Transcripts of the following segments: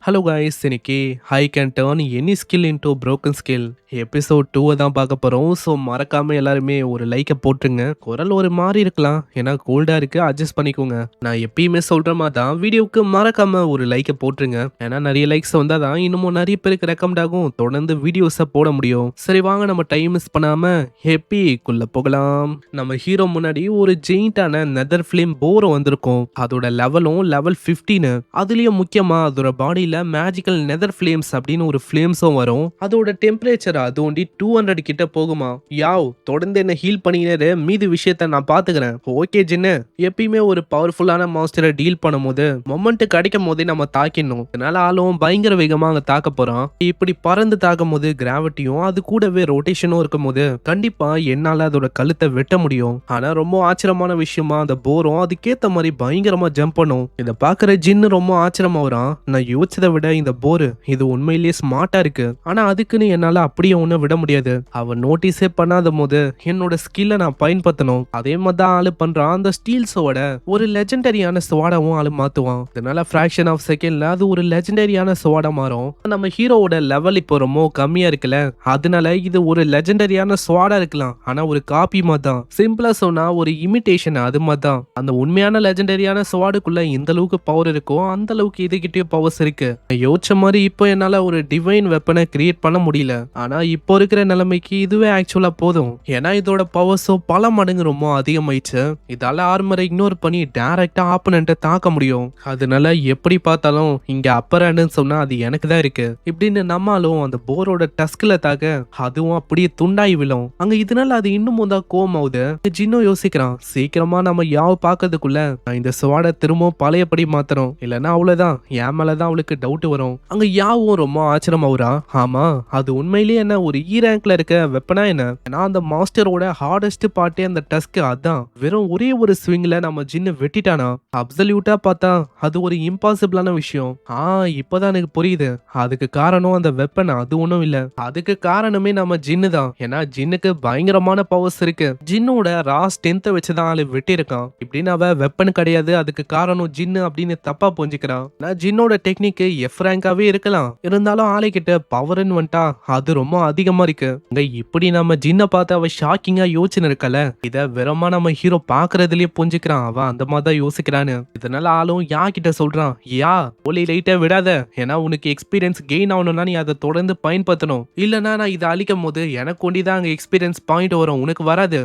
Hello guys, இன்னைக்கு I can turn any skill into broken skill episode 2 தான் பார்க்க போகிறோம். ஸோ மறக்காமல் எல்லாருமே ஒரு லைக்கை போட்டுருங்க. குரல் ஒரு மாதிரி இருக்கலாம், ஏன்னா கோல்டாக இருக்குது, அட்ஜஸ்ட் பண்ணிக்கோங்க. நான் எப்பயுமே சொல்கிற மாதிரி தான் வீடியோவுக்கு மறக்காமல் ஒரு லைக்கை போட்டுருங்க. ஏன்னா நிறைய லைக்ஸ் வந்தால் தான் இன்னமும் நிறைய பேருக்கு ரெக்கமெண்ட் ஆகும், தொடர்ந்து வீடியோஸை போட முடியும். சரி வாங்க, நம்ம டைம் மிஸ் பண்ணாமல் ஹெப்பிக்குள்ளே போகலாம். நம்ம ஹீரோ முன்னாடி ஒரு ஜெயிண்டான நெதர் ஃபிளேம் போரை வந்திருக்கும். அதோட லெவலும் லெவல் 15. அதுலேயும் முக்கியமாக அதோட பாடியில் மேஜிக்கல் நெதர் ஃபிளேம்ஸ் அப்படின்னு ஒரு ஃபிளேம்ஸும் வரும். அதோட டெம்பரேச்சர் அது ஒண்டி 200 கிட்ட போகுமா. யாவ், தொடர்ந்து என்ன ஹீல் பண்ணிக்கினே, மீதி விஷயத்த நான் பாத்துக்கிறேன். ஓகே ஜின்னு, எப்பயுமே ஒரு பவர்ஃபுல்லான மாஸ்டரை டீல் பண்ணும்போது மொமெண்ட் கிடைக்கும் போதே நம்ம தாக்கிடணும். அதனால ஆளும் பயங்கர வேகமா அங்க தாக்க போறான். இப்படி பறந்து தாக்கும் போது கிராவிட்டியும் அது கூடவே ரொட்டேஷனும் இருக்கும் போது கண்டிப்பா என்னால அதோட கழுத்தை வெட்ட முடியும். ஆனா ரொம்ப ஆச்சரியமான விஷயமா அந்த போரும் அதுக்கேத்த மாதிரி பயங்கரமா ஜம்ப் பண்ணும். இதை பாக்குற ஜின்னு ரொம்ப ஆச்சரியமா வரான். நான் யோசிச்சதை விட இந்த போரு இது உண்மையிலேயே ஸ்மார்ட்டா இருக்கு. ஆனா அதுக்குன்னு என்னால அப்படியே ஒண்ணு விட முடியாது. அவன் நோட்டீஸே பண்ணாத போது என்னோட ஸ்கில்லை நான் பயன்படுத்தணும். அதே மாதிரி தான் ஆளு பண்றான். அந்த ஸ்டீல் சோட ஒரு லெஜெண்டரியான ஸ்வாடாவும் ஆளு மாத்துவான். இதனால ஃபிராக்ஷன் ஆஃப் செகண்ட்ல அது ஒரு லெஜெண்டரியான ஸ்வாடா மாறும். நம்ம ஹீரோவோட லெவல் இப்போ ரொம்ப கம்மியா இருக்குல்ல, அதனால இது ஒரு லெஜெண்டரியான ஸ்வாடா இருக்கலாம், ஆனா ஒரு காப்பி மாதிரி தான். சிம்பிளா சொன்னா ஒரு இமிடேஷன், அது மாதிரி தான். அந்த உண்மையான லெஜெண்டரியான ஸ்வாடுக்குள்ள இந்த அளவுக்கு பவர் இருக்கோ அந்த அளவுக்கு இதுகிட்டயும் பவர்ஸ் இருக்கு. யோசிச்ச மாதிரி இப்போ என்னால ஒரு டிவைன் வெப்பனை கிரியேட் பண்ண முடியல. ஆனா இப்போ இருக்கிற நிலைமைக்கு இதுவே ஆக்சுவலா போதும். ஏன்னா இதோட பவர்ஸும் பல மடங்கு ரொம்ப அதிகமாயிடுச்சு. இதால ஆர்மரை இக்னோர் பண்ணி டைரக்டா ஆப்பனண்ட்டை தாக்க முடியும். அதனால எப்படி பார்த்தாலும் இங்க அப்பர் ஹேண்டுன்னு சொன்னா அது எனக்கு தான் இருக்கு இப்படின்னு நம்மாலும் அந்த போரோட டஸ்க்ல தாக்க அதுவும் அப்படியே துண்டாய் விழும். அங்க இதனால அது இன்னும் தான் கோமாவுது. ஜின்னும் யோசிக்கிறான், சீக்கிரமா நம்ம யாவ பாக்கிறதுக்குள்ள நான் இந்த ஸ்வாட திரும்பவும் பழையபடி மாத்தணும், இல்லைன்னா அவ்வளவுதான், என் மேலதான் அவளுக்கு டவுட் வரும். அங்க யாவும் ரொம்ப ஆச்சரியமாவுறா. ஆமா, அது உண்மையிலேயே என்ன ஒரு ரேங்க்ல இருக்க வெப்பனா என்ன? ஏன்னா அந்த மாஸ்டரோட ஹார்டஸ்ட் பார்ட்டே அந்த டஸ்க். அதான் வெறும் ஒரே ஒரு ஸ்விங்ல நம்ம ஜின்னு வெட்டிட்டானா. அப்சல்யூட்டா பார்த்தா அது ஒரு இம்பாசிபிளான விஷயம். இப்பதான் எனக்கு புரியுது. அதுக்கு காரணம் அந்த வெப்பன் அது ஒண்ணும் இல்ல, அதுக்கு காரணமே நம்ம ஜின்னு தான். ஏன்னா ஜின்னுக்கு பயங்கரமான பவர்ஸ் இருக்கு. ஜின்னோட ரா ஸ்ட்ரென்த்தை வச்சுதான் ஆளு வெட்டியிருக்கான். இப்படின்னு அவ வெப்பன் கிடையாது, அதுக்கு காரணம் ஜின்னு அப்படின்னு தப்பா புரிஞ்சுக்கிறான். நான் ஜின்னோட டெக்னிக் எஃப் ரேங்காவே இருக்கலாம், இருந்தாலும் ஆளை கிட்ட பவர்ன்னு வந்துட்டா அது ரொம்ப அதிகமா இருக்கு. இப்படி நம்ம ஜின்ன பார்த்து அவ ஷாக்கிங்கா யோசிச்சுன்னு இருக்கல, இத வெறமா நம்ம ஹீரோ பாக்குறதுலயே புரிஞ்சுக்கிறான் அவன் அந்த மாதிரி தான் யோசிக்கிறான்னு. இதனால ஆளும் யா கிட்ட சொல்றான், யா ஒலி லைட்டா விடாத, ஏன்னா உனக்கு எக்ஸ்பீரியன்ஸ் கெயின் ஆகணும்னா நீ அதை தொடர்ந்து பயன்படுத்தணும், இல்லனா நான் இதை அழிக்கும் போது எனக்கு ஒண்டிதான் அங்க எக்ஸ்பீரியன்ஸ் பாயிண்ட் வரும், உனக்கு வராது.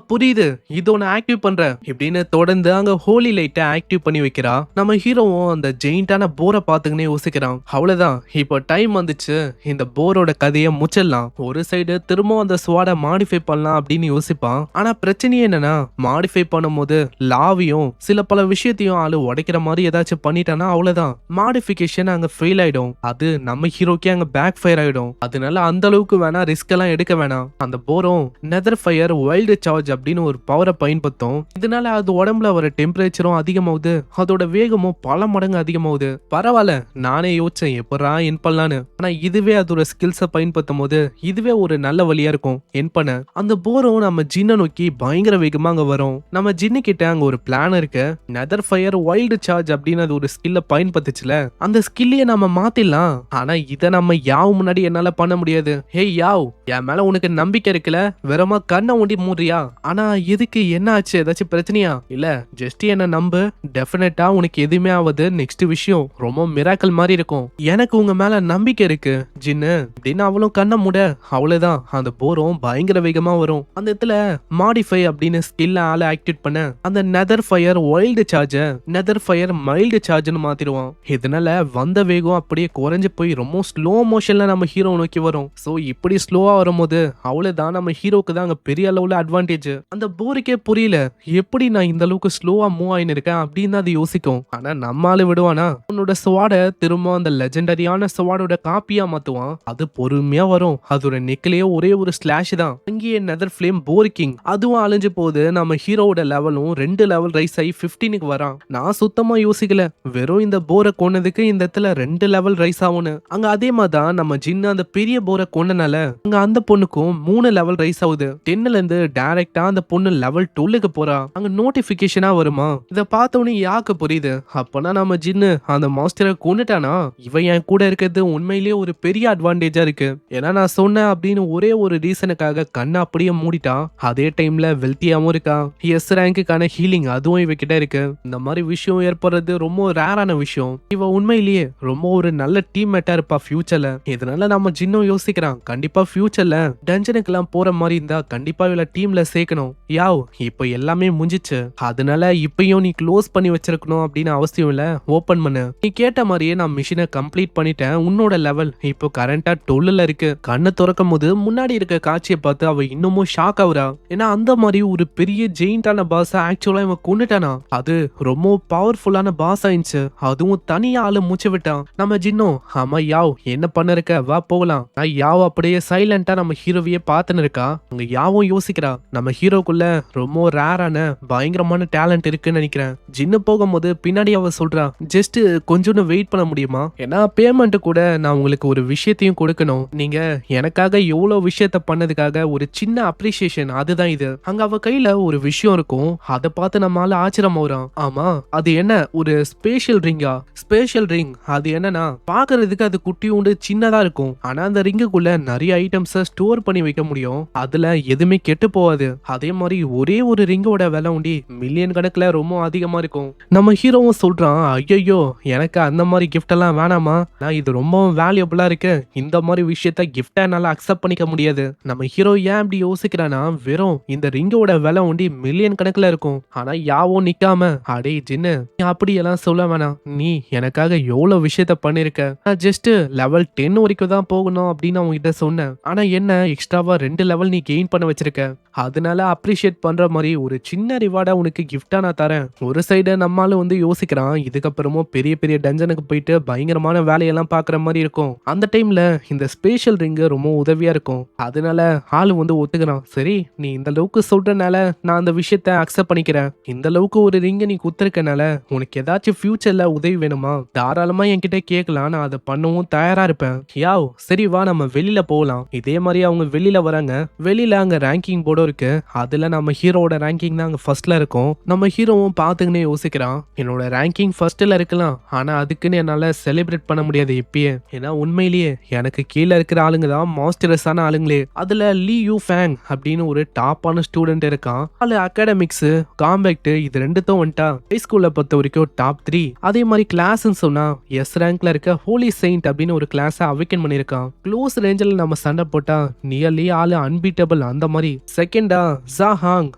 புரியுது, இதோ நான் ஆக்டிவ் பண்றேன் இப்படின்னு தொடர்ந்து அங்க ஹோலி லைட்டை ஆக்டிவ் பண்ணி வைக்கிறா. நம்ம ஹீரோவும் அந்த ஜெயிண்டான போரை பாத்துக்கினே யோசிக்கிறான். அவ்வளவுதான், இப்போ டைம் வந்துச்சு, இந்த போரோட கதையை முச்சிடலாம். ஒரு சைடு திரும்ப அந்த ஸ்வாடை மாடிஃபை பண்ணலாம் அப்படின்னு யோசிப்பான். ஆனா பிரச்சனையே என்னன்னா, மாடிஃபை பண்ணும்போது லாவையும் சில பல விஷயத்தையும் ஆளு உடைக்கிற மாதிரி ஏதாச்சும் பண்ணிட்டானா அவ்வளவுதான், மாடிஃபிகேஷன் அங்க ஃபெயில் ஆயிடும். அது நம்ம ஹீரோக்கே அங்க பேக் ஃபயர் ஆயிடும். அதனால அந்த அளவுக்கு வேணா ரிஸ்க் எல்லாம் எடுக்க வேணாம். அந்த போரும் நெதர் ஃபயர் வைல்டு சார்ஜ் அப்படின்னு ஒரு பவரை பயன்படுத்தும். இதனால அது உடம்புல வர டெம்பரேச்சரும் அதிகமாகுது, அதோட வேகமும் பல மடங்கு அதிகமாகுது. பரவாயில்ல, நானே யோசிச்சேன் எப்படா என் பண்ணலான்னு. ஆனா இதுவே அதோட ஸ்கில்ஸை பயன்படுத்தும் போது இதுவே ஒரு நல்ல வழியா இருக்கும் என் பண்ண. அந்த போரும் நம்ம ஜின்னை நோக்கி பயங்கர வேகமா அங்க வரும். நம்ம ஜின்னு கிட்ட அங்க ஒரு பிளான் இருக்கு. நெதர் ஃபயர் வைல்டு சார்ஜ் அப்படின்னு அது ஒரு ஸ்கில்ல பயன்படுத்துச்சுல, அந்த ஸ்கில்லையே நம்ம மாத்திடலாம். ஆனா இதை நம்ம யாவ் முன்னாடி என்னால பண்ண முடியாது. ஹே யாவ், என் மேல உனக்கு நம்பிக்கை இருக்குல்ல, வெறுமா கண்ணை ஊண்டி மூடுறியா? ஆனா எதுக்கு, என்ன ஆச்சு, ஏதாச்சும் பிரச்சனையா? இல்ல, ஜஸ்ட் என்ன நம்பு, டெஃபினட்டா உனக்கு எதுவுமே ஆகுது. நெக்ஸ்ட் விஷயம் ரொம்ப மிராக்கல் மாதிரி இருக்கும், எனக்கு உங்க மேல நம்பிக்கை இருக்கு ஜின்னு அப்படின்னு அவளும் கண்ணை மூட. அவ்வளவுதான், அந்த போரும் பயங்கர வேகமா வரும். அந்த இடத்துல மாடிஃபை அப்படின்னு ஸ்கில்ல ஆள ஆக்டிவேட் பண்ண அந்த நெதர் ஃபயர் வைல்டு சார்ஜ நெதர் ஃபயர் மைல்டு சார்ஜ்னு மாத்திடுவான். இதனால வந்த வேகம் அப்படியே குறைஞ்சு போய் ரொம்ப ஸ்லோ மோஷன்ல நம்ம ஹீரோ நோக்கி வரும். சோ இப்படி ஸ்லோவா வரும்போது அவ்வளவுதான், நம்ம ஹீரோக்கு தான் அங்க பெரிய அளவுல அட்வான்டேஜ். அந்த போருக்கே புரியல எப்படி நான் இந்த அளவுக்கு ஸ்லோவா மூவ் ஆயின்னு இருக்கேன் அப்படின்னு அது யோசிக்கும். ஆனா நம்மால விடுவானா, உன்னோட ஸ்வாட திரும்ப அந்த லெஜெண்டரியான ஸ்வாடோட காப்பியா மாத்துவான். அது பொறுமையா வரும். அதோட நெக்லயே ஒரே ஒரு ஸ்லாஷ் தான். அங்கேயே நெதர் ஃபிளேம் போர்கிங் அதுவும் அழிஞ்சு போகுது. நம்ம ஹீரோவோட லெவலும் 2 லெவல் ரைஸ் ஆகி 15க்கு வரான். நான் சுத்தமா யோசிக்கல, வெறும் இந்த போரை கொன்னதுக்கு இந்த இடத்துல 2 லெவல் ரைஸ் ஆகும்னு. அங்க அதே மாதிரிதான் நம்ம ஜின்னு அந்த பெரிய போரை கொன்னனால அங்க அந்த பொண்ணுக்கும் 3 லெவல் ரைஸ் ஆகுது. 10ல இருந்து டைரக்டா அந்த பொண்ணு லெவல் 12க்கு போறா. அங்க நோட்டிபிகேஷனா வருமா. இத பார்த்தவனே யாக்கு புரியுது, அப்பனா நம்ம ஜின்னு அந்த மாஸ்டரை கொண்டுட்டான் வந்துட்டானா இவன் என் கூட இருக்கிறது உண்மையிலேயே ஒரு பெரிய அட்வான்டேஜா இருக்கு. ஏன்னா நான் சொன்னேன் அப்படின்னு ஒரே ஒரு ரீசனுக்காக கண்ணை அப்படியே மூடிட்டான். அதே டைம்ல வெல்த்தியாவும் இருக்கான். எஸ் ரேங்குக்கான ஹீலிங் அதுவும் இவகிட்ட இருக்கு. இந்த மாதிரி விஷயம் ஏற்படுறது ரொம்ப ரேரான விஷயம். இவ உண்மையிலேயே ரொம்ப ஒரு நல்ல டீம்மேட்டா இருப்பா ஃபியூச்சர்ல. இதனால நம்ம ஜின்னும் யோசிக்கிறான், கண்டிப்பா ஃபியூச்சர்ல டஞ்சனுக்கு எல்லாம் போற மாதிரி இருந்தா கண்டிப்பா இவள டீம்ல சேர்க்கணும். யாவ் இப்ப எல்லாமே முடிஞ்சிச்சு, அதனால இப்பயும் நீ க்ளோஸ் பண்ணி வச்சிருக்கணும் அப்படின்னு அவசியம் இல்ல, ஓபன் பண்ணு. நீ கேட்ட மாதிரியே நான் மிஷினை கம்ப்ளீட் பண்ணிட்டேன். உன்னோட லெவல் இப்போ கரண்டா 12ல இருக்கு. கண்ணை திறக்கும் போது முன்னாடி இருக்க காட்சியை பார்த்து அவ இன்னமும் ஷாக் ஆகுறா. ஏன்னா அந்த மாதிரி ஒரு பெரிய ஜெயிண்டான பாஸ் ஆக்சுவலா இவன் கொண்டுட்டானா. அது ரொம்ப பவர்ஃபுல்லான பாஸ் ஆயிடுச்சு. அதுவும் தனியா ஆளு மூச்சு விட்டான். நம்ம ஜின்னும் ஆமா யாவ் என்ன பண்ண இருக்க, வா போகலாம். யாவ் அப்படியே சைலண்டா நம்ம ஹீரோவையே பார்த்துன்னு இருக்கா. அங்க யாவும் யோசிக்கிறா, நம்ம ஹீரோக்குள்ள ரொம்ப ரேரான பயங்கரமான டேலண்ட் இருக்குன்னு நினைக்கிறேன். ஜின்னு போகும்போது பின்னாடி அவ சொல்றா, ஜஸ்ட் கொஞ்சம் வெயிட் பண்ண முடியுமா, ஏன்னா பேமெண்ட் கூட நான் உங்களுக்கு ஒரு விஷயத்தையும் கொடுக்கணும். நீங்க எனக்காக எவ்வளவு விஷயத்த பண்ணதுக்காக ஒரு சின்ன அப்ரிசியேஷன், அதுதான் இது. அங்க அவ கையில ஒரு விஷயம் இருக்கும். அதை பார்த்து நம்மளால ஆச்சரியம் வரும். ஆமா அது என்ன, ஒரு ஸ்பேஷியல் ரிங்கா? ஸ்பேஷியல் ரிங் அது என்னன்னா பாக்குறதுக்கு அது குட்டியோண்டு சின்னதா இருக்கும். ஆனா அந்த ரிங்குக்குள்ள நிறைய ஐட்டம்ஸ் ஸ்டோர் பண்ணி வைக்க முடியும். அதுல எதுவுமே கெட்டு போகாது. அதே மாதிரி ஒரே ஒரு ரிங்கோட விலை உண்டி மில்லியன் கணக்குல ரொம்ப அதிகமா இருக்கும். நம்ம ஹீரோவும் சொல்றான், ஐயோ எனக்கு அந்த மாதிரி கிஃப்ட் எல்லாம் வேணாமா, நான் இது ரொம்ப வேல்யூபிளா இருக்கு, இந்த மாதிரி விஷயத்த கிஃப்டா என்னால அக்செப்ட் பண்ணிக்க முடியாது. நம்ம ஹீரோ ஏன் அப்படி யோசிக்கிறானா, வெறும் இந்த ரிங்கோட விலை உண்டி மில்லியன் கணக்குல இருக்கும். ஆனா யாவும் நிக்காம, அடே ஜின்னு அப்படியெல்லாம் சொல்ல வேணாம், நீ எனக்காக எவ்வளவு விஷயத்த பண்ணிருக்க, நான் ஜஸ்ட் லெவல் 10 வரைக்கும் தான் போகணும் அப்படின்னு அவங்க கிட்ட சொன்னேன். ஆனா என்ன எக்ஸ்ட்ராவா 2 லெவல் நீ கெயின் பண்ண வச்சிருக்க, அதனால அப்ரிஷியேட் பண்ற மாதிரி ஒரு சின்ன ரிவார்டா உனக்கு கிஃப்டா நான் தரேன். ஒரு சைடு நம்மால யோசிக்கிறான், இதுக்கப்புறமும் பெரிய பெரிய டஞ்சனுக்கு போயிட்டு பயங்கரமான வேலையெல்லாம் பாக்குற மாதிரி இருக்கும். அந்த டைம்ல இந்த ஸ்பேஷியல் ரிங்கு ரொம்ப உதவியா இருக்கும். அதனால ஆளு ஒத்துக்கிறான். சரி நீ இந்த அளவுக்கு சொல்றனால நான் அந்த விஷயத்த அக்செப்ட் பண்ணிக்கிறேன். இந்த அளவுக்கு ஒரு ரிங்க நீ குத்துருக்கனால உனக்கு ஏதாச்சும் ஃபியூச்சர்ல உதவி வேணுமா, தாராளமா என்கிட்ட கேட்கலாம், நான் அதை பண்ணவும் தயாரா இருப்பேன். யாவ் சரி வா நம்ம வெளியில போகலாம். இதே மாதிரி அவங்க வெளியில வராங்க. வெளியில அங்க ரேங்கிங் போர்டும் இருக்கு. அதுல நம்ம ஹீரோட ரேங்கிங் தான் அங்க ஃபர்ஸ்ட்ல இருக்கும். நம்ம ஹீரோவும் பாத்துக்கினே யோசிக்கிறான், என்னோட ரேங்கிங் ஃபர்ஸ்ட்ல இருக்கலாம், ஆனா அதுக்குன்னு என்னால செலிப்ரேட் பண்ண முடியாது இப்பயே. ஏன்னா உண்மையிலேயே எனக்கு கீழே இருக்கிற ஆளுங்க தான் மாஸ்டர்ஸான ஆளுங்களே. அதுல லீ யூ ஃபேங் அப்படின்னு ஒரு டாப்பான ஸ்டூடெண்ட் இருக்கான். அதுல அகாடமிக்ஸ் காம்பேக்ட் இது ரெண்டுத்தும் வந்துட்டா ஹை ஸ்கூல்ல பொறுத்த வரைக்கும் டாப் 3. அதே மாதிரி கிளாஸ்ன்னு சொன்னா எஸ் ரேங்க்ல இருக்க ஹோலி செயின்ட் அப்படின்னு ஒரு கிளாஸ் அவைக்கன் பண்ணிருக்கான். க்ளோஸ் ரேஞ்சில் நம்ம சண்டை போட்டா நியர்லி ஆளு அன்பீட்டபிள் அந்த மாதிரி. செகண்டா ஜாஹாங்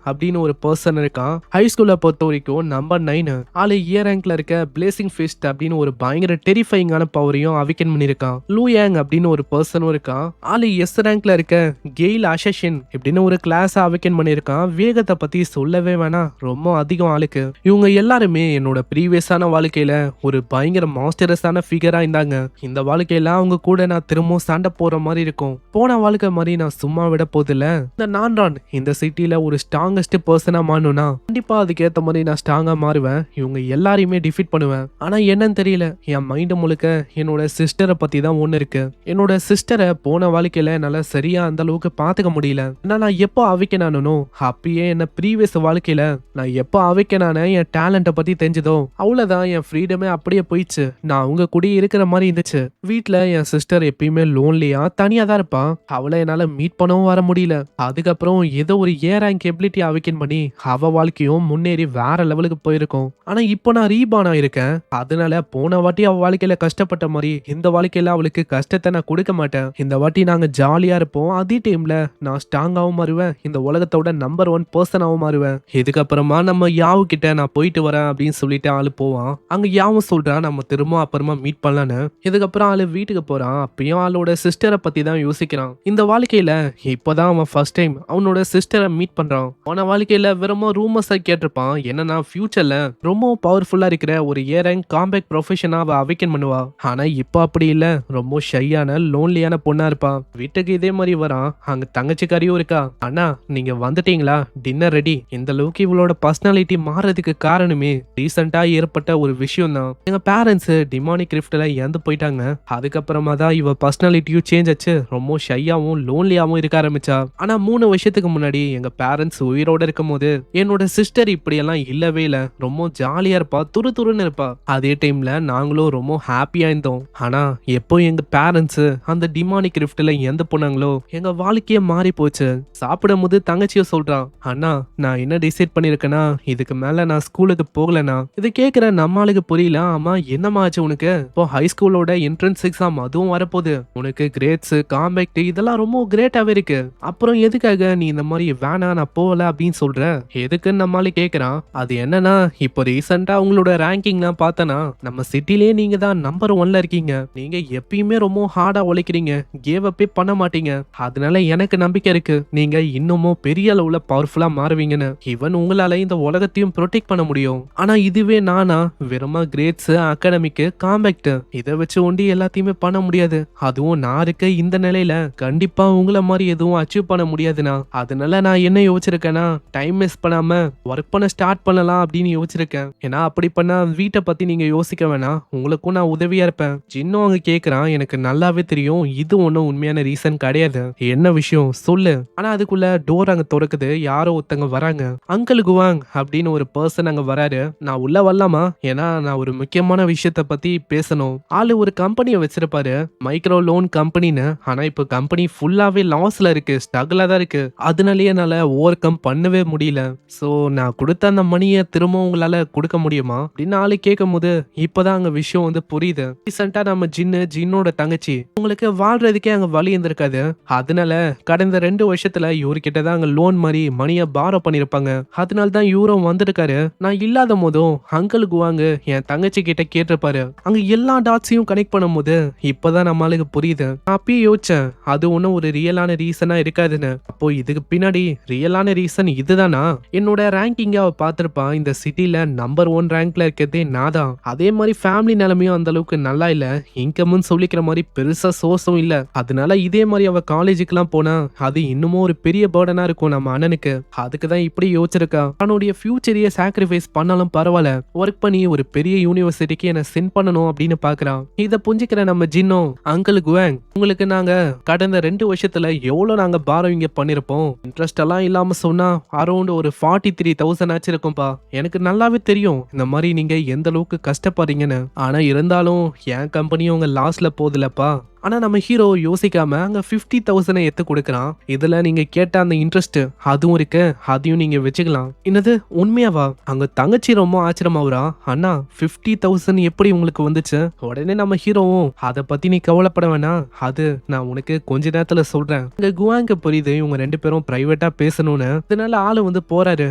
அப்படின்னு ஒரு பர்சன் இருக்கான். ஹை ஸ்கூல்ல பொறுத்த வரைக்கும் நம்பர் 9 ஆளு இயர் ரேங்க்ல இருக்க பிளேசிங் ஃபிஸ்ட் அப்படின்னு ஒரு பயங்கர டெரிஃபைங்கான பவரையும் அவைக்கன் பண்ணிருக்கான். லூ யாங் அப்படின்னு ஒரு பர்சனும் இருக்கான். ஆளு எஸ் ரேங்க்ல இருக்க கெயில் அசஷன் இப்படின்னு ஒரு கிளாஸ் அவைக்கன் பண்ணிருக்கான். வேகத்தை பத்தி சொல்லவே வேணாம், ரொம்ப அதிகம் ஆளுக்கு. இவங்க எல்லாருமே என்னோட ப்ரீவியஸான வாழ்க்கையில ஒரு பயங்கர மாஸ்டரஸான ஃபிகரா இருந்தாங்க. இந்த வாழ்க்கையில அவங்க கூட நான் திரும்பவும் சண்டை போற மாதிரி இருக்கும். போன வாழ்க்கை மாதிரி நான் சும்மா விட போதில்ல. இந்த நான் இந்த சிட்டில ஒரு ஸ்ட்ராங்கஸ்ட் பர்சனா மாறணும்னா கண்டிப்பா அதுக்கு ஏத்த மாதிரி நான் ஸ்ட்ராங்கா மாறுவேன். இவங்க எல்லாரையுமே டிஃபீட் பண்ணுவேன். ஆனா என்னன்னு தெரியல, என் மைண்ட் முழுக்க என்னோட சிஸ்டரை பத்தி தான் ஒண்ணு இருக்கு. என்னோட சிஸ்டரை போன வாழ்க்கையில என்னால சரியா அந்த அளவுக்கு பாத்துக்க முடியல. ஏன்னா நான் எப்போ அவைக்கணும் அப்பயே என்ன ப்ரீவியஸ் வாழ்க்கையில நான் எப்போ அவைக்கனான என் டேலண்ட்டை பத்தி தெரிஞ்சதோ அவ்வளவுதான், என் ஃப்ரீடமே அப்படியே போயிடுச்சு. நான் அவங்க கூட இருக்கிற மாதிரி இருந்துச்சு. வீட்டுல என் சிஸ்டர் எப்பயுமே லோன்லியா தனியா தான் இருப்பா. அவளை என்னால மீட் பண்ணவும் வர முடியல. அதுக்கப்புறம் ஏதோ ஒரு ரேங்க் எபிலிட்டி அவைக்கன் பண்ணி அவ வாழ்க்கையும் முன்னேறி வேற லெவலுக்கு போயிருக்கும். ஆனா இப்போ நான் ரீபான் ஆயிருக்கேன். அதனால போன வாட்டி அவ வாழ்க்கையில கஷ்டப்பட்ட மாதிரி இந்த வாழ்க்கையில அவளுக்கு கஷ்டத்தை நான் கொடுக்க மாட்டேன். இந்த வாட்டி நாங்க ஜாலியா இருப்போம். அதே டைம்ல நான் ஸ்ட்ராங்காவும் மாறுவேன், இந்த உலகத்தோட நம்பர் 1 பர்சனாவும் மாறுவேன். இதுக்கப்புறமா நம்ம யாவு கிட்ட நான் போயிட்டு வரேன் அப்படின்னு சொல்லிட்டு ஆளு போவான். அங்க யாவும் சொல்றான் நம்ம திரும்ப அப்புறமா மீட் பண்ணலான்னு. இதுக்கப்புறம் ஆளு வீட்டுக்கு போறான். அப்பயும் ஆளோட சிஸ்டரை பத்தி தான் யோசிக்கிறான். இந்த வாழ்க்கையில இப்பதான் அவன் ஃபர்ஸ்ட் டைம் அவனோட சிஸ்டரை மீட் பண்றான். அவன வாழ்க்கையில வெறும் ரூமர்ஸா கேட்டிருப்பான். என்னன்னா ஃபியூச்சர்ல ரொம்ப பவர்ஃபுல்லா இருக்கிற ஒரு ரேங்க் காம்பேக்ட் ப்ரொஃபஷனா அவ அவைக்கன் பண்ணுவா. ஆனா இப்ப அப்படி இல்ல, ரொம்ப ஷையான லோன்லியான பொண்ணா இருப்பா. வீட்டுக்கு இதே மாதிரி வரான். அங்க தங்கச்சிக்காரியும் இருக்கா. அண்ணா நீங்க வந்துட்டீங்களா, டின்னர் ரெடி. இந்த அளவுக்கு இவளோட பர்சனாலிட்டி மாறதுக்கு காரணமே ரீசெண்டா ஏற்பட்ட ஒரு விஷயம் தான். எங்க பேரண்ட்ஸ் டிமானிக் கிரிப்ட்ல இறந்து போயிட்டாங்க. அதுக்கப்புறமா தான் இவ பர்சனாலிட்டியும் சேஞ்ச் ஆச்சு. ரொம்ப ஷையாவும் லோன்லியாவும் இருக்க ஆரம்பிச்சா. ஆனா 3 வருஷத்துக்கு முன்னாடி எங்க பேரண்ட்ஸ் உயிரோட இருக்கும் போது என்னோட சிஸ்டர் இப்படியெல்லாம் இல்லவே இல்ல. ரொம்ப ஜாலியா இருப்பா, துருன்னு இருப்பா. அதே டைம்ல நாங்களும் நாங்களும் ரொம்ப ஹாப்பியா இருந்தோம். ஆனா எப்போ எங்க பேரண்ட்ஸ் அந்த டிமானிக் ரிஃப்ட்ல எந்த போனாங்களோ எங்க வாழ்க்கையே மாறி போச்சு. சாப்பிடும் போது தங்கச்சியும் சொல்றான், அண்ணா நான் என்ன டிசைட் பண்ணிருக்கேன்னா இதுக்கு மேல நான் ஸ்கூலுக்கு போகலண்ணா. இது கேக்குற நம்மளுக்கு புரியல. ஆமா என்னம்மா ஆச்சு உனக்கு? இப்போ ஹை ஸ்கூலோட என்ட்ரன்ஸ் எக்ஸாம் அதுவும் வரப்போகுது. உனக்கு கிரேட்ஸ் காம்பேக்ட் இதெல்லாம் ரொம்ப கிரேட்டாவே இருக்கு. அப்புறம் எதுக்காக நீ இந்த மாதிரி வேணா நான் போகல அப்படின்னு சொல்ற? எதுக்குன்னு நம்மளால கேக்குறான். அது என்னன்னா இப்போ ரீசெண்டா உங்களோட ரேங்கிங்லாம் பார்த்தனா நம்ம சிட்டிலேயே நீங்க தான் நம்பர் 1ல இருக்கீங்க. நீங்க எப்பயுமே ரொம்ப ஹார்டா உழைக்கிறீங்க, கேவ் அப்பே பண்ண மாட்டீங்க. அதனால எனக்கு நம்பிக்கை இருக்கு நீங்க இன்னமும் பெரிய அளவுல பவர்ஃபுல்லா மாறுவீங்கன்னு. ஈவன் உங்களால இந்த உலகத்தையும் ப்ரொடெக்ட் பண்ண முடியும். ஆனா இதுவே நானா வெறுமா கிரேட்ஸ் அகாடமிக் காம்பேக்ட் இதை வச்சு ஒண்டி எல்லாத்தையுமே பண்ண முடியாது. அதுவும் நான் இருக்க இந்த நிலையில கண்டிப்பா உங்களை மாதிரி எதுவும் அச்சீவ் பண்ண முடியாதுண்ணா. அதனால நான் என்ன யோசிச்சிருக்கேன்னா டைம் வேஸ்ட் பண்ணாம ஒர்க் பண்ண ஸ்டார்ட் பண்ணலாம் அப்படின்னு யோசிச்சிருக்கேன். ஏன்னா அப்படி பண்ணா வீட்டை பத்தி நீங்க யோசிக்க வேணாம், உங்களுக்கும் நான் உதவியா இருப்பேன். சின்ன அவங்க கேக்குறான், எனக்கு நல்லாவே தெரியும் இது ஒன்னும் உண்மையான ரீசன் கிடையாது. என்ன விஷயம் சொல்லு. ஆனா அதுக்குள்ள டோர் அங்க திறக்குது. யாரோ ஒருத்தங்க வராங்க. அங்கிள் குவாங் அப்படின்னு ஒரு பர்சன் அங்க வராரு. நான் உள்ள வரலாமா? ஏன்னா நான் ஒரு முக்கியமான விஷயத்த பத்தி பேசணும். ஆளு ஒரு கம்பெனியை வச்சிருப்பாரு, மைக்ரோ லோன் கம்பெனின்னு. ஆனா இப்ப கம்பெனி ஃபுல்லாவே லாஸ்ல இருக்கு, ஸ்ட்ரகிளா தான் இருக்கு. அதனாலேயே என்னால ஓவர் கம் பண்ணவே முடியல. சோ நான் கொடுத்த அந்த மணியை திரும்ப உங்களால கொடுக்க முடியுமா அப்படின்னு ஆளு கேட்கும் போது இப்பதான் அங்க விஷயம் வந்து புரியுது. ரீசெண்டா நம்ம ஜின்னோட தங்கச்சி உங்களுக்கு வாழ்றதுக்கே அங்க வழி இருந்திருக்காது. அதனால கடந்த 2 வருஷத்துல இவர்கிட்ட தான் அங்க லோன் மாதிரி மணியை பாரோ பண்ணிருப்பாங்க. அதனால தான் இவரும் வந்திருக்காரு. நான் இல்லாத போதும் அங்கிள் குவாங்க என் தங்கச்சி கிட்ட கேட்டிருப்பாரு. அங்க எல்லா டாட்ஸையும் கனெக்ட் பண்ணும் போது இப்பதான் நம்மளுக்கு புரியுது. நான் அப்பயே யோசிச்சேன் அது ஒன்னும் ஒரு ரியலான ரீசனா இருக்காதுன்னு. அப்போ இதுக்கு பின்னாடி ரியலான ரீசன் இதுதானா? என்னோட ரேங்கிங்க அவ பார்த்திருப்பா. இந்த சிட்டில நம்பர் 1 ரேங்க்ல இருக்கிறதே நான் தான். அதே மாதிரி ஃபேமிலி நிலைமையும் அந்த அளவுக்கு நல்லா இல்ல. இன்கம்னு சொல்லிக்கிற மாதிரி பெருசா சோர்ஸும் இல்ல. அதனால இதே மாதிரி அவ காலேஜுக்குலாம் போனா அது இன்னமும் ஒரு பெரிய பர்டனா இருக்கும் நம்ம அண்ணனுக்கு. அதுக்கு தான் இப்படி யோசிச்சிருக்கா. அவனுடைய ஃபியூச்சரையே சாக்ரிஃபைஸ் பண்ணாலும் பரவாயில்ல, ஒர்க் பண்ணி ஒரு பெரிய யூனிவர்சிட்டிக்கு என்ன சென்ட் பண்ணணும் அப்படின்னு பாக்குறான். இத புரிஞ்சுக்கிற நம்ம ஜின்னோ, அங்கிள் குவாங் உங்களுக்கு நாங்க கடந்த 2 வருஷத்துல எவ்வளவு நாங்க பாரோவிங்க பண்ணிருப்போம். இன்ட்ரெஸ்ட் எல்லாம் இல்லாம சொன்னா அரௌண்ட் ஒரு 43,000 ஆச்சு இருக்கும்பா. எனக்கு நல்லாவே தெரியும் இந்த மாதிரி நீங்க எந்த அளவுக்கு கஷ்டப்படுறீங்கன்னு. ஆனா இருந்தாலும் என் கம்பெனியும் உங்க லாஸ்ட்ல போகுதுலப்பா. ஆனா நம்ம ஹீரோ யோசிக்காம அங்க 50,000 எடுத்து கொடுக்கறான். இதுல நீங்க கேட்ட அந்த இன்ட்ரெஸ்ட் அதுவும் இருக்கு, அதையும் நீங்க வச்சுக்கலாம். என்னது உண்மையாவா? அங்க தங்கச்சி ரொம்ப ஆச்சரியமாவரா. அண்ணா 50,000 எப்படி உங்களுக்கு வந்துச்சு? உடனே நம்ம ஹீரோவும் அதை பத்தி நீ கவலைப்பட வேணாம், அது நான் உனக்கு கொஞ்ச நேரத்துல சொல்றேன். இங்க குவாங்க புரியுது இவங்க 2 பேரும் பிரைவேட்டா பேசணும்னு. இதனால ஆளு வந்து போறாரு.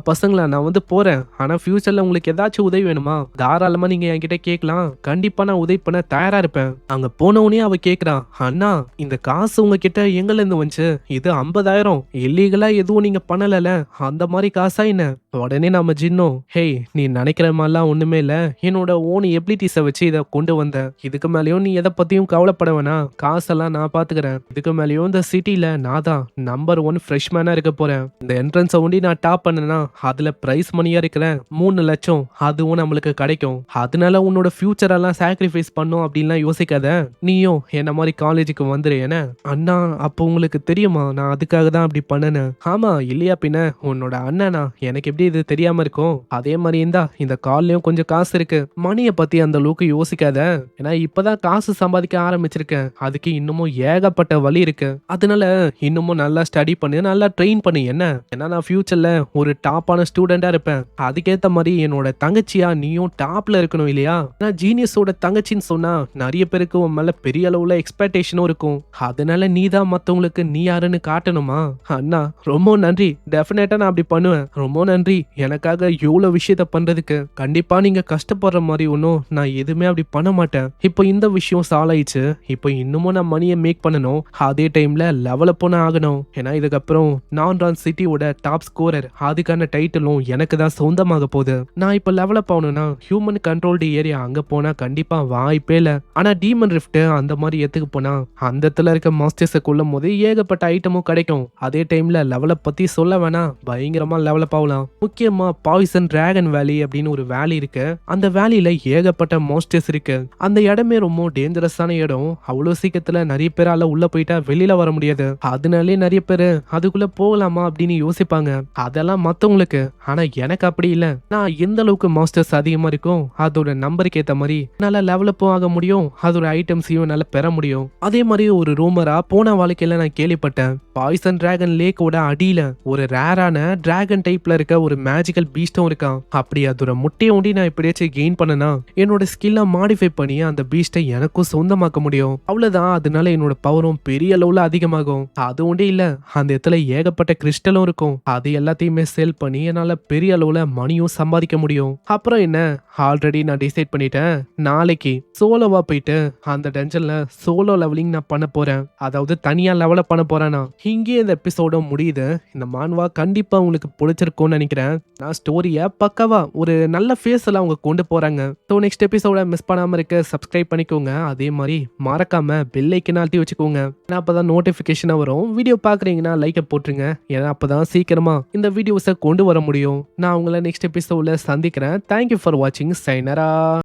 பசங்களா நான் வந்து போறேன், ஆனா ஃபியூச்சர்ல உங்களுக்கு ஏதாச்சும் உதவி வேணுமா தாராளமா நீங்க என்கிட்ட கேட்கலாம். கண்டிப்பா நான் உதவி பண்ண தயாரா இருப்பேன். அங்க போனவனே அவ கேக்குறான், அண்ணா இந்த காசு உங்ககிட்ட எங்கல இருந்து வந்துச்சு? இது 50,000 இல்லீகலா எதுவும் நீங்க பண்ணல, அந்த மாதிரி காசா என்ன? உடனே நம்ம ஜின்னோ, ஹேய் நீ நினைக்கிற மாதிரிலாம் ஒண்ணுமே இல்ல, என்னோட ஓன் எபிலிட்டிஸை வச்சு இதை கொண்டு வந்த. இதுக்கு மேலேயும் நீ எதை பத்தியும் கவலைப்பட வேணாம், காசெல்லாம் நான் பாத்துக்கிறேன். இதுக்கு மேலேயும் இந்த சிட்டில நான் தான் நம்பர் 1 ஃப்ரெஷ்மேனா இருக்க போறேன். இந்த என்ட்ரன்ஸை ஒண்டி நான் டாப் பண்ணனா அதுல பிரைஸ் மணியா இருக்கிற 3 லட்சம் அதுவும் நம்மளுக்கு கிடைக்கும். அதனால உன்னோட ஃபியூச்சர் எல்லாம் சாக்ரிஃபைஸ் பண்ணும் அப்படின்லாம் யோசிக்காத. நீயும் என்ன மாதிரி காலேஜுக்கு வந்துரு. என்ன அண்ணா அப்போ உங்களுக்கு தெரியுமா நான் அதுக்காக தான் அப்படி பண்ணனேன்? ஆமா இல்லையா பின்ன உன்னோட அண்ணனா, எனக்கு எப்படி இது தெரியாம இருக்கும்? அதே மாதிரி இருந்தா இந்த கால்லயும் கொஞ்சம் காசு இருக்கு. மணியை பத்தி அந்த அளவுக்கு யோசிக்காத, ஏன்னா இப்பதான் காசு சம்பாதிக்க ஆரம்பிச்சிருக்கேன். அதுக்கு இன்னமும் ஏகப்பட்ட வழி இருக்கு. அதனால இன்னமும் நல்லா ஸ்டடி பண்ணு, நல்லா ட்ரெயின் பண்ணு. என்ன ஏன்னா நான் ஃபியூச்சர்ல ஒரு டாப்பான ஸ்டூடெண்டா இருப்பேன். அதுக்கேத்த மாதிரி என்னோட தங்கச்சியா நீயும் டாப்ல இருக்கணும் இல்லையா? நான் ஜீனியஸோட தங்கச்சின்னு சொன்னா நிறைய பேருக்கு உன் மேல பெரிய அளவுல எக்ஸ்பெக்டேஷனும் இருக்கும். அதனால நீ தான் மத்தவங்களுக்கு நீ யாருன்னு காட்டணுமா? அண்ணா ரொம்ப நன்றி, டெஃபினட்டா நான் அப்படி பண்ணுவேன். ரொம்ப நன்றி எனக்காக இவ்வளவு விஷயத்த பண்றதுக்கு. கண்டிப்பா நீங்க கஷ்டப்படுற மாதிரி ஒன்றும் நான் எதுவுமே அப்படி பண்ண மாட்டேன். இப்போ இந்த விஷயம் சால்வ் ஆயிடுச்சு. இப்போ இன்னமும் நான் மணியை மேக் பண்ணணும், அதே டைம்ல லெவல் அப் ஆகணும். ஏன்னா இதுக்கப்புறம் நான் தான் சிட்டியோட டாப் ஸ்கோரர், அதுக்கான டைட்டிலும் எனக்கு தான் சொந்தமாக போகுது. நான் இப்போ லெவல் அப் ஆகணும்னா ஹியூமன் கண்ட்ரோல்டு ஏரியா அங்க போனா கண்டிப்பா வாய்ப்பே இல்லை. ஆனா டீமன் ரிஃப்ட் அந்த மாதிரி இடத்துக்கு போனா அந்த இடத்துல இருக்க மாஸ்டர்ஸை கொல்லும் போது ஏகப்பட்ட ஐட்டமும் கிடைக்கும். அதே டைம்ல லெவலை பத்தி சொல்ல வேணாம், பயங்கரமா லெவலப் ஆகலாம். முக்கியமா பாய்சன் டிராகன் வேலி அப்படின்னு ஒரு வேலி இருக்கு. அந்த வேலியில ஏகப்பட்ட மாஸ்டர்ஸ் இருக்கு. அந்த இடமே ரொம்ப டேஞ்சரஸான இடம். அவ்வளவு சீக்கிரத்துல நிறைய பேரால உள்ள போயிட்டா வெளியில வர முடியாது. அதனாலே நிறைய பேரு அதுக்குள்ள போகலாமா அப்படின்னு யோசிப்பாங்க. அதெல்லாம் மத்தவங்களுக்கு. ஆனா எனக்கு அப்படி இல்ல. நான் எந்த அளவுக்கு மாஸ்டர்ஸ் அதிகமா இருக்கும் அதோட நம்பருக்கு ஏத்த மாதிரி நல்லா லெவலப்பும் ஆக முடியும். அதோட ஐட்டம்ஸையும் நல்லா பெற முடியும். அதே மாதிரி ஒரு ரூமரா போன வாழ்க்கையில நான் கேள்விப்பட்டேன், பாய்சன் டிராகன் லேக்கோட அடியில ஒரு ரேரான டிராகன் டைப்ல இருக்க ஒரு மேஜிக்கல் பீஸ்டும் இருக்கான். அப்படி அதோட முட்டையை ஒண்டி நான் எப்படியாச்சும் கெயின் பண்ணனா என்னோட ஸ்கில்ல மாடிஃபை பண்ணி அந்த பீஸ்டை எனக்கும் சொந்தமாக்க முடியும். அவ்வளவுதான். அதனால என்னோட பவரும் பெரிய அளவுல அதிகமாகும். அது ஒன்றே இல்ல, அந்த இடத்துல ஏகப்பட்ட கிறிஸ்டலும் இருக்கும். அது எல்லாத்தையுமே சேல் பண்ணி என்னால பெரிய அளவுல மணியும் சம்பாதிக்க முடியும். அப்புறம் என்ன, ஆல்ரெடி நான் டிசைட் பண்ணிட்டேன், நாளைக்கு சோலோவா போயிட்டு அந்த டஞ்சன்ல சோலோ லெவலிங் நான் பண்ண போறேன். அதாவது தனியா லெவலப் பண்ண போறேன்னா. இங்கே இந்த எபிசோட முடியுது. இந்த மான்வா கண்டிப்பா உங்களுக்கு பிடிச்சிருக்கும்னு நினைக்கிறேன். நான் ஸ்டோரிய பக்காவா ஒரு நல்ல ஃபேஸ்ல அவங்க கொண்டு போறாங்க. ஸோ நெக்ஸ்ட் எபிசோட மிஸ் பண்ணாம இருக்க சப்ஸ்கிரைப் பண்ணிக்கோங்க. அதே மாதிரி மறக்காம பெல் ஐக்கன் அழுத்தி வச்சுக்கோங்க. ஏன்னா அப்பதான் நோட்டிபிகேஷனா வரும். வீடியோ பாக்குறீங்கன்னா லைக்கை போட்டுருங்க. ஏன்னா அப்பதான் சீக்கிரமா இந்த வீடியோஸை கொண்டு வர முடியும். நான் உங்களை நெக்ஸ்ட் எபிசோட்ல சந்திக்கிறேன். தேங்க்யூ ஃபார் வாட்சிங். சைனரா.